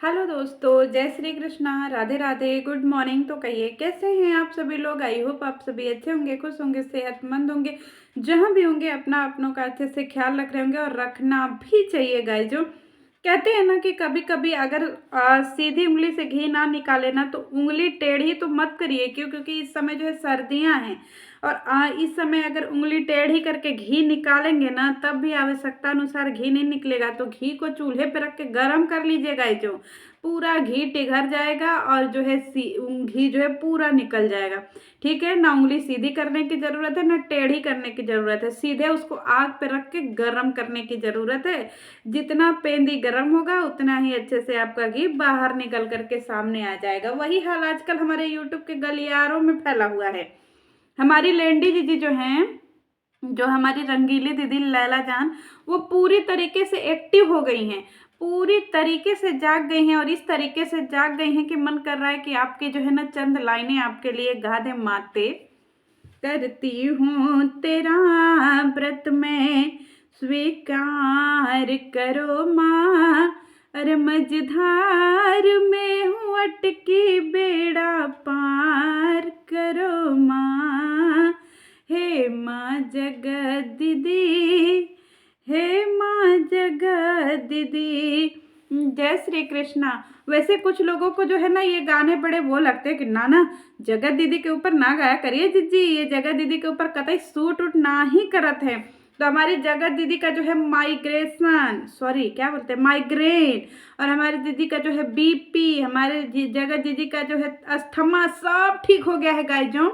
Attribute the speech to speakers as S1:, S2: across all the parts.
S1: Hello दोस्तों, जय Shri Krishna, Radhe Radhe, good morning. तो कहिए कैसे हैं आप सभी लोग। आई होप आप सभी अच्छे होंगे, खुश होंगे, सेहतमंद होंगे। जहाँ भी होंगे अपना अपनों का अच्छे से ख्याल रख रहे होंगे और रखना भी चाहिए गाइस। जो कहते हैं ना कि कभी कभी अगर सीधी उंगली से घी ना निकाले ना तो उंगली टेढ़ी तो मत करिए। क्यों? क्योंकि इस समय जो है सर्दियां हैं और इस समय अगर उंगली टेढ़ी करके घी निकालेंगे ना तब भी आवश्यकता अनुसार घी नहीं निकलेगा। तो घी को चूल्हे पे रख के गर्म कर लीजिएगा। जो पूरा घी पिघल जाएगा और जो है घी जो है पूरा निकल जाएगा। ठीक है ना। उंगली सीधी करने की जरूरत है ना टेढ़ी करने की जरूरत है, सीधे उसको आग पे रख के गर्म करने की जरूरत है। जितना पेंदी गर्म होगा उतना ही अच्छे से आपका घी बाहर निकल करके सामने आ जाएगा। वही हाल आजकल हमारे यूट्यूब के गलियारों में फैला हुआ है। हमारी लेंडी दीदी जो हैं, जो हमारी रंगीली दीदी लैला जान, वो पूरी तरीके से एक्टिव हो गई हैं, पूरी तरीके से जाग गई हैं। और इस तरीके से जाग गई हैं कि मन कर रहा है कि आपके जो है ना चंद लाइनें आपके लिए गा दें। माते करती हूँ तेरा व्रत में स्वीकार करो माँ। अरे मझधार में हूँ अटकी, बेड़ा पार करो माँ। हे माँ जगत दीदी, हे माँ जगत दीदी। जय श्री कृष्णा। वैसे कुछ लोगों को जो है ना ये गाने बड़े वो लगते हैं कि ना ना जगत दीदी के ऊपर ना गाया करिए जीजी, ये जगत दीदी के ऊपर कतई सूट उट ना ही करत है। तो हमारी जगत दीदी का जो है माइग्रेशन, सॉरी क्या बोलते हैं, माइग्रेन, और हमारी दीदी का जो है बीपी, हमारे जगत दीदी का जो है अस्थमा, सब ठीक हो गया है गाइजों।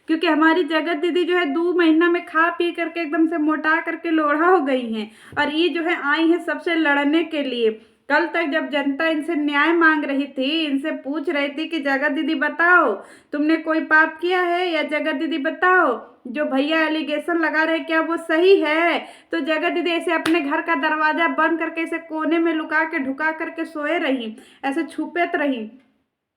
S1: क्योंकि हमारी जगत दीदी जो है 2 महीना में खा पी करके एकदम से मोटा करके लोढ़ा हो गई हैं। और ये जो है आई है सबसे लड़ने के लिए। कल तक जब जनता इनसे न्याय मांग रही थी, इनसे पूछ रही थी कि जगत दीदी बताओ तुमने कोई पाप किया है, या जगत दीदी बताओ जो भैया एलिगेशन लगा रहे क्या वो सही है। तो जगत दीदी ऐसे अपने घर का दरवाजा बंद करके ऐसे कोने में लुका के ढुका करके सोए रही, ऐसे छुपेत रही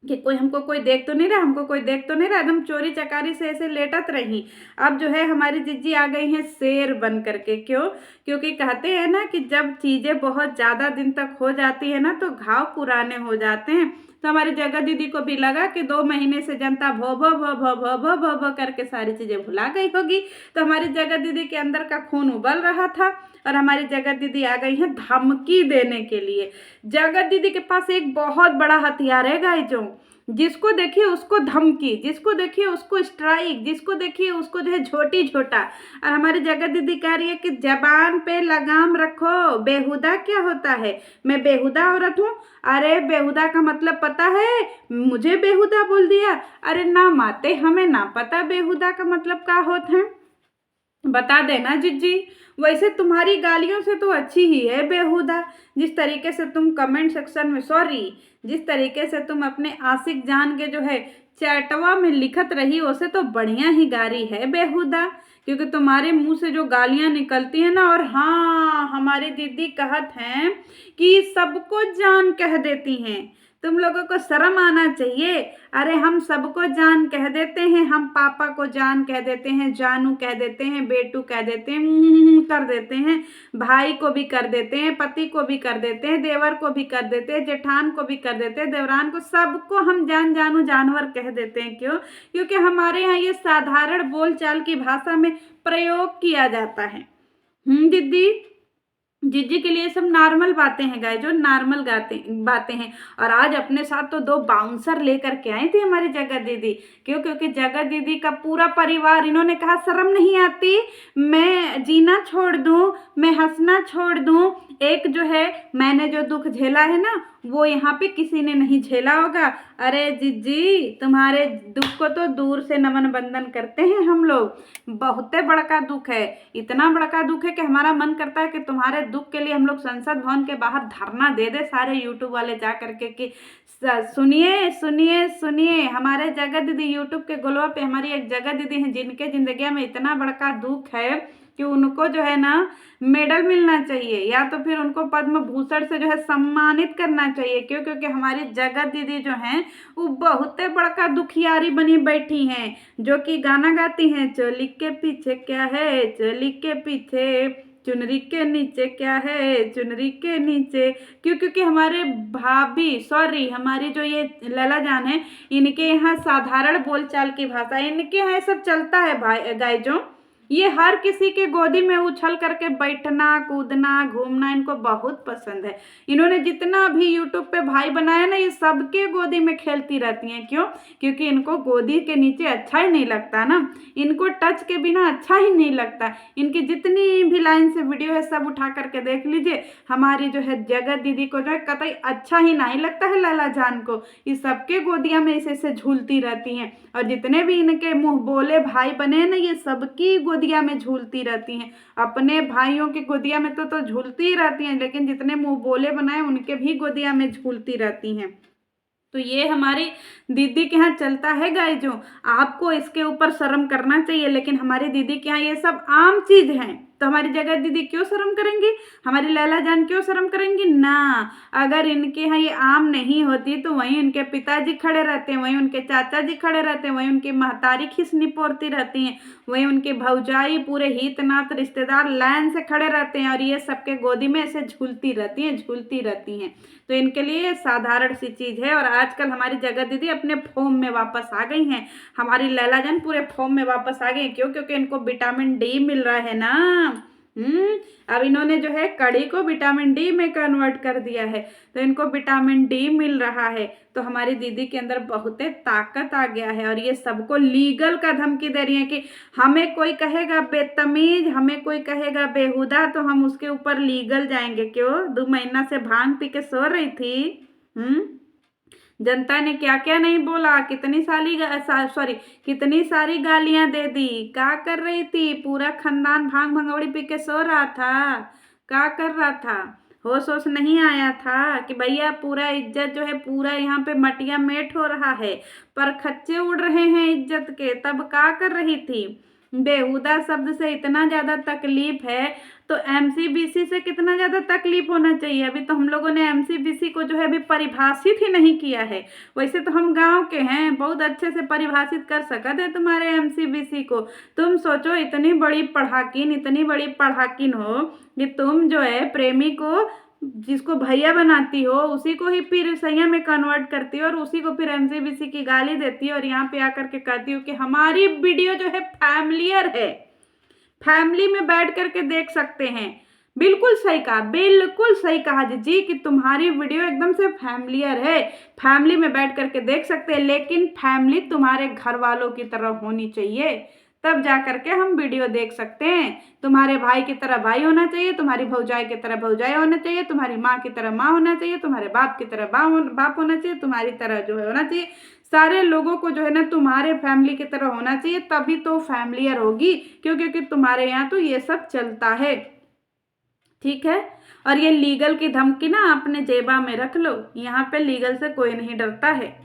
S1: कि कोई हमको कोई देख तो नहीं रहा, हमको कोई देख तो नहीं रहा, एकदम चोरी चकारी से ऐसे लेटत रही। अब जो है हमारी जीजी आ गई हैं शेर बन करके। क्यों? क्योंकि कहते हैं ना कि जब चीजें बहुत ज्यादा दिन तक हो जाती है ना तो घाव पुराने हो जाते हैं। तो हमारी जगत दीदी को भी लगा कि 2 महीने से जनता भो भो भो भो भो भो भो भो करके सारी चीजें भुला गई होगी। तो हमारी जगत दीदी के अंदर का खून उबल रहा था और हमारी जगत दीदी आ गई है धमकी देने के लिए। जगत दीदी के पास एक बहुत बड़ा हथियार है गाइजों। जिसको देखिए उसको धमकी, जिसको देखिए उसको स्ट्राइक, जिसको देखिए उसको जो है झोटी झोटा। और हमारी जगत दीदी कह रही है कि जबान पे लगाम रखो, बेहुदा क्या होता है, मैं बेहुदा औरत हूँ। अरे बेहुदा का मतलब पता है? मुझे बेहुदा बोल दिया। अरे ना माते, हमें ना पता बेहुदा का मतलब क्या होता है, बता देना जीजी। वैसे तुम्हारी गालियों से तो अच्छी ही है बेहुदा। जिस तरीके से तुम कमेंट सेक्शन में, सॉरी, जिस तरीके से तुम अपने आशिक जान के जो है चैटवा में लिखत रही, उसे तो बढ़िया ही गारी है बेहुदा। क्योंकि तुम्हारे मुंह से जो गालियां निकलती है ना, और हाँ हमारी दीदी कहत हैं कि सबको जान कह देती हैं। तुम लोगों को शर्म आना चाहिए। अरे हम सबको जान कह देते हैं, हम पापा को जान कह देते हैं, जानू कह देते हैं, बेटू कह देते हैं, कर देते हैं, भाई को भी कर देते हैं, पति को भी कर देते हैं, देवर को भी कर देते हैं, जेठान को भी कर देते हैं, देवरान को, सबको हम जान जानू जानवर कह देते हैं। क्यों? क्योंकि हमारे यहाँ ये साधारण बोलचाल की भाषा में प्रयोग किया जाता है। दीदी, जीजी के लिए सब नॉर्मल बातें हैं गाय, जो नॉर्मल गाते बातें हैं। और आज अपने साथ तो 2 बाउंसर लेकर के आई थी हमारी जगत दीदी। क्यों? क्योंकि जगत दीदी का पूरा परिवार, इन्होंने कहा शर्म नहीं आती मैं जीना छोड़ दूं, मैं हंसना छोड़ दूं। एक जो है मैंने जो दुख झेला है ना वो यहाँ पे किसी ने नहीं झेला होगा। अरे जीजी तुम्हारे दुख को तो दूर से नमन बंदन करते हैं हम लोग। बहुत बड़का दुख है, इतना बड़का दुख है कि हमारा मन करता है कि तुम्हारे दुख के लिए हम लोग संसद भवन के बाहर धरना दे दे सारे यूट्यूब वाले जा करके कि सुनिए सुनिए सुनिए। हमारे जगत दीदी यूट्यूब के गोलवा पे हमारी एक जगत दीदी हैं जिनके जिंदगी में इतना बड़का दुख है कि उनको जो है ना मेडल मिलना चाहिए, या तो फिर उनको पद्म भूषण से जो है सम्मानित करना चाहिए। क्यों? क्योंकि हमारी जगत दीदी जो हैं वो बहुत बड़का दुखियारी बनी बैठी हैं, जो कि गाना गाती हैं, चोली के पीछे क्या है, चोली के पीछे चुनरी के नीचे क्या है, चुनरी के नीचे। क्योंकि हमारे भाभी सॉरी हमारी जो ये लैला जान है, इनके यहाँ साधारण बोलचाल की भाषा, इनके यहाँ ये सब चलता है भाई गाय जो। ये हर किसी के गोदी में उछल करके बैठना कूदना घूमना इनको बहुत पसंद है। इन्होंने जितना भी यूट्यूब पे भाई बनाया ना, ये सबके गोदी में खेलती रहती हैं। क्यों? क्योंकि इनको गोदी के नीचे अच्छा ही नहीं लगता ना, इनको टच के बिना अच्छा ही नहीं लगता। इनकी जितनी भी लाइन से वीडियो है सब उठा करके देख लीजिए, हमारी जो है जगत दीदी को जो है कतई अच्छा ही नहीं लगता है लैला जान को। ये सबके गोदिया में ऐसे झूलती रहती हैं, और जितने भी इनके मुंह बोले भाई बने हैं ना, ये सबकी गोदिया में झूलती रहती हैं। अपने भाइयों की गोदिया में तो झूलती ही रहती हैं, लेकिन जितने मुंह बोले बनाए उनके भी गोदिया में झूलती रहती हैं। तो ये हमारी दीदी के यहाँ चलता है गाय जो। आपको इसके ऊपर शर्म करना चाहिए, लेकिन हमारी दीदी के यहाँ ये सब आम चीज है। तो हमारी जगत दीदी क्यों शर्म करेंगी, हमारी लैला जान क्यों शर्म करेंगी ना। अगर इनके यहाँ ये आम नहीं होती तो वहीं उनके पिताजी खड़े रहते हैं, वहीं उनके चाचा जी खड़े रहते हैं, वहीं उनकी महतारी खिसनी पोरती रहती हैं, वहीं उनके भौजाई पूरे हित नात रिश्तेदार लाइन से खड़े रहते हैं, और ये सबके गोदी में ऐसे झूलती रहती हैं झूलती रहती हैं। तो इनके लिए साधारण सी चीज़ है। और आजकल हमारी जगत दीदी अपने फॉर्म में वापस आ गई हैं, हमारी लैला जान पूरे फॉर्म में वापस आ गई। क्यों? क्योंकि इनको विटामिन डी मिल रहा है ना। अब इन्होंने जो है कड़ी को विटामिन डी में कन्वर्ट कर दिया है, तो इनको विटामिन डी मिल रहा है। तो हमारी दीदी के अंदर बहुत ताकत आ गया है, और ये सबको लीगल का धमकी दे रही है कि हमें कोई कहेगा बेतमीज, हमें कोई कहेगा बेहुदा, तो हम उसके ऊपर लीगल जाएंगे। क्यों? 2 महीना से भांग पी के सो रही थी। जनता ने क्या क्या नहीं बोला, कितनी सारी गालियां दे दी। क्या कर रही थी? पूरा खानदान भांग भंगौड़ी पी के सो रहा था। क्या कर रहा था? होश होश नहीं आया था कि भैया पूरा इज्जत जो है पूरा यहाँ पे मटिया मेट हो रहा है, पर खच्चे उड़ रहे हैं इज्जत के। तब क्या कर रही थी? बेहुदा शब्द से इतना ज़्यादा तकलीफ है तो एमसीबीसी से कितना ज़्यादा तकलीफ होना चाहिए। अभी तो हम लोगों ने एमसीबीसी को जो है अभी परिभाषित ही नहीं किया है। वैसे तो हम गांव के हैं, बहुत अच्छे से परिभाषित कर सकते हैं तुम्हारे एमसीबीसी को। तुम सोचो इतनी बड़ी पढ़ाकिन हो कि तुम जो है प्रेमी को जिसको भैया बनाती हो उसी को ही फिर सैया में कन्वर्ट करती हो, और उसी को फिर एमसीबीसी की गाली देती हो, और यहाँ पे आकर के कहती हो कि हमारी वीडियो जो है फैमिलियर है, फैमिली में बैठ करके देख सकते हैं। बिल्कुल सही कहा जी कि तुम्हारी वीडियो एकदम से फैमिलियर है, फैमिली में बैठ करके देख सकते हैं, लेकिन फैमिली तुम्हारे घर वालों की तरह होनी चाहिए, तब जा करके हम वीडियो देख सकते हैं। तुम्हारे भाई की तरह भाई होना चाहिए, तुम्हारी भौजाई की तरह भौजाई होना चाहिए, तुम्हारी माँ की तरह माँ होना चाहिए, तुम्हारे बाप की तरह बाप होना चाहिए, तुम्हारी तरह जो है होना चाहिए। सारे लोगों को जो है ना तुम्हारे फैमिली की तरह होना चाहिए, तभी तो फैमिलियर होगी। क्योंकि तुम्हारे यहाँ तो ये सब चलता है, ठीक है। और ये लीगल की धमकी ना अपने जेबा में रख लो, यहाँ पे लीगल से कोई नहीं डरता है,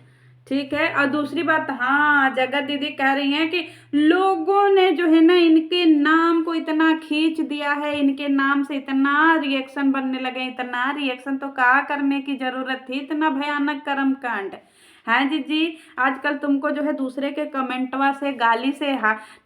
S1: ठीक है। और दूसरी बात, हाँ जगत दीदी कह रही हैं कि लोगों ने जो है ना इनके नाम को इतना खींच दिया है, इनके नाम से इतना रिएक्शन बनने लगे, इतना रिएक्शन तो क्या करने की जरूरत थी, इतना भयानक कर्म कांड है। जी आजकल तुमको जो है दूसरे के कमेंटवा से गाली से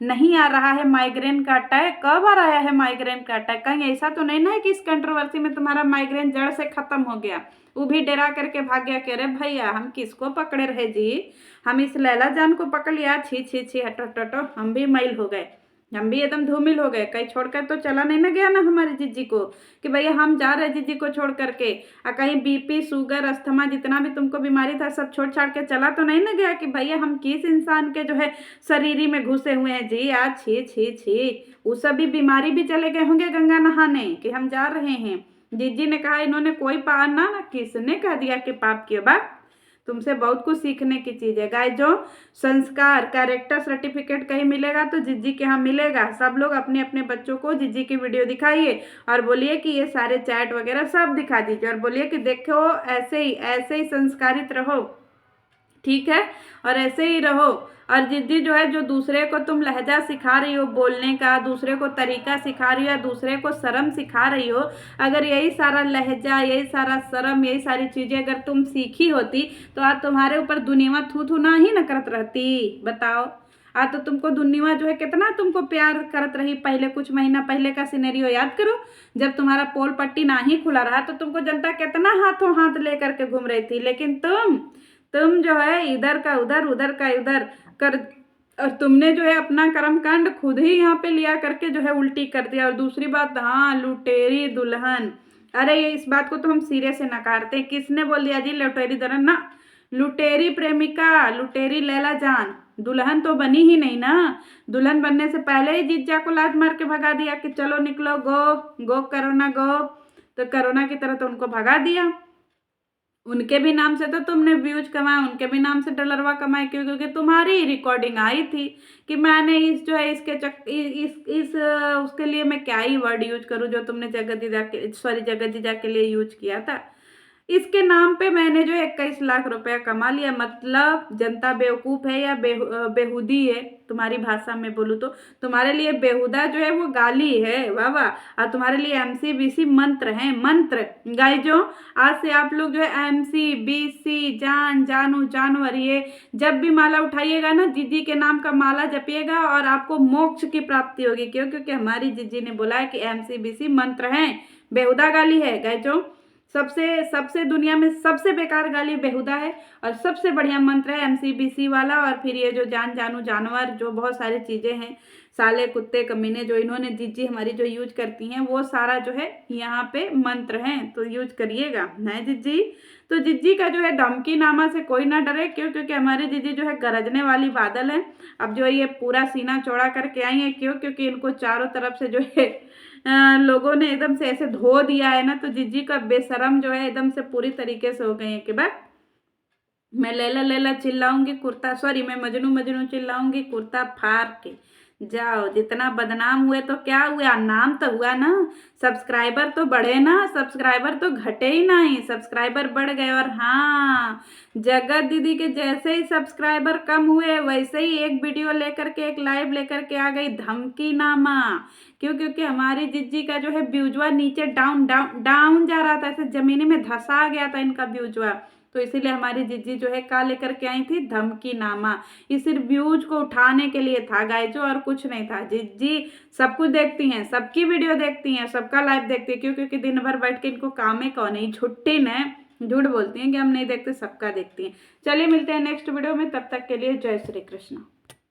S1: नहीं आ रहा है माइग्रेन का अटैक। कब आ रहा है माइग्रेन का अटैक? कहीं ऐसा तो नहीं ना है कि इस कंट्रोवर्सी में तुम्हारा माइग्रेन जड़ से खत्म हो गया, वो भी डरा करके भाग गया। कह रहे भैया हम किसको पकड़े रहे जी, हम इस लैला जान को पकड़ लिया, छी छी छी हटो, हम भी मैल हो गए, हम भी एकदम धूमिल हो गए। कहीं छोड़कर तो चला नहीं ना गया ना हमारी जीजी को कि भैया हम जा रहे जीजी को छोड़ करके, और कहीं बीपी शुगर अस्थमा जितना भी तुमको बीमारी था सब छोड़ छाड़ के चला तो नहीं ना गया कि भैया हम किस इंसान के जो है शरीर में घुसे हुए हैं जी। आज छी छी छी वो सभी बीमारी भी चले गए होंगे गंगा नहाने कि हम जा रहे हैं। जीजी ने कहा इन्होंने कोई पाप ना, किसने कह दिया कि पाप किया? बात तुमसे बहुत कुछ सीखने की चीज़ है गाय जो। संस्कार कैरेक्टर सर्टिफिकेट कहीं मिलेगा तो जीजी के यहाँ मिलेगा। सब लोग अपने अपने बच्चों को जीजी की वीडियो दिखाइए और बोलिए कि ये सारे चैट वगैरह सब दिखा दीजिए, और बोलिए कि देखो ऐसे ही संस्कारित रहो, ठीक है, और ऐसे ही रहो। और जिद्दी जो है, जो दूसरे को तुम लहजा सिखा रही हो बोलने का, दूसरे को तरीका सिखा रही हो या दूसरे को शर्म सिखा रही हो, अगर यही सारा लहजा, यही सारा शर्म, यही सारी चीज़ें अगर तुम सीखी होती तो आज तुम्हारे ऊपर दुनिया थू थू ना ही न करत रहती। बताओ, तो तुमको दुनिया जो है कितना तुमको प्यार करत रही। पहले कुछ महीना पहले का सिनेरियो याद करो, जब तुम्हारा पोल पट्टी ना ही खुला रहा तो तुमको जनता कितना हाथों हाथ लेकर के घूम रही थी। लेकिन तुम जो है इधर का उधर उधर का इधर कर, और तुमने जो है अपना कर्मकांड खुद ही यहाँ पे लिया करके जो है उल्टी कर दिया। और दूसरी बात, हाँ, लुटेरी दुल्हन, अरे ये इस बात को तो हम सिरे से नकारते। किसने बोल दिया जी लुटेरी दुल्हन? ना, लुटेरी प्रेमिका, लुटेरी लैला जान, दुल्हन तो बनी ही नहीं ना। दुल्हन बनने से पहले ही जीजा को लात मार के भगा दिया कि चलो निकलो, गो गो कोरोना गो। तो कोरोना की तरह तो उनको भगा दिया। उनके भी नाम से तो तुमने व्यूज कमाए, उनके भी नाम से डॉलरवा कमाए। क्यों? क्योंकि तुम्हारी रिकॉर्डिंग आई थी कि मैंने इस जो है इसके उसके लिए मैं क्या ही वर्ड यूज करूँ जो तुमने जगत जीजा के, सॉरी, जगत जीजा के लिए यूज किया था। इसके नाम पे मैंने जो 21 लाख रुपया कमा लिया। मतलब जनता बेवकूफ़ है या बेहुदी है, तुम्हारी भाषा में बोलूँ तो तुम्हारे लिए बेहुदा जो है वो गाली है, वाह वाह। और तुम्हारे लिए MCBC मंत्र है, मंत्र। गाइस जो आज से आप लोग जो है MCBC जान जानू जानवर, ये जब भी माला उठाइएगा ना, जीजी के नाम का माला जपिएगा और आपको मोक्ष की प्राप्ति होगी। क्यों? क्योंकि हमारी जीजी ने बोला है कि MCBC मंत्र है, बेहुदा गाली है। गाइस जो सबसे दुनिया में सबसे बेकार गाली बेहुदा है और सबसे बढ़िया मंत्र है MCBC वाला। और फिर ये जो जान जानू जानवर, जो बहुत सारी चीज़ें हैं, साले कुत्ते कमीने, जो इन्होंने जीजी हमारी जो यूज करती हैं, वो सारा जो है यहाँ पे मंत्र हैं, तो यूज करिएगा ना जीजी। तो जीजी का जो है धमकी नामा से कोई ना डरे। क्यों? क्योंकि हमारी जीजी जो है गरजने वाली बादल है। अब जो है ये पूरा सीना चौड़ा करके आई है। क्यों? क्योंकि इनको चारों तरफ से जो है लोगों ने एकदम से ऐसे धो दिया है ना, तो जीजी का बेशरम जो है एकदम से पूरी तरीके से हो गई है कि बस मैं लैला लैला चिल्लाऊंगी कुर्ता, सॉरी, मैं मजनू मजनू चिल्लाऊंगी कुर्ता फाड़ के जाओ। जितना बदनाम हुए तो क्या हुआ, नाम तो हुआ ना, सब्सक्राइबर तो बढ़े ना, सब्सक्राइबर तो घटे ही नहीं, सब्सक्राइबर बढ़ गए। और हाँ, जगत दीदी के जैसे ही सब्सक्राइबर कम हुए वैसे ही एक वीडियो लेकर के, एक लाइव लेकर के आ गई धमकी नामा। क्यों? क्योंकि हमारी जिज्जी का जो है व्यूजवा नीचे डाउन डाउन डाउन जा रहा था, ऐसे जमीनी में धंसा गया था इनका व्यूजवा। तो इसीलिए हमारी जिज्जी जो है का लेकर के आई थी धमकी नामा। ये सिर्फ व्यूज को उठाने के लिए था गाइजो, और कुछ नहीं था। जिज्जी सब कुछ देखती हैं, सबकी वीडियो देखती हैं, सबका लाइव देखती है। क्यों? क्योंकि दिन भर बैठ के इनको काम है कौन नहीं, छुट्टी न, झूठ बोलती हैं कि हम नहीं देखते, सबका देखती हैं। चलिए मिलते हैं नेक्स्ट वीडियो में, तब तक के लिए जय श्री कृष्ण।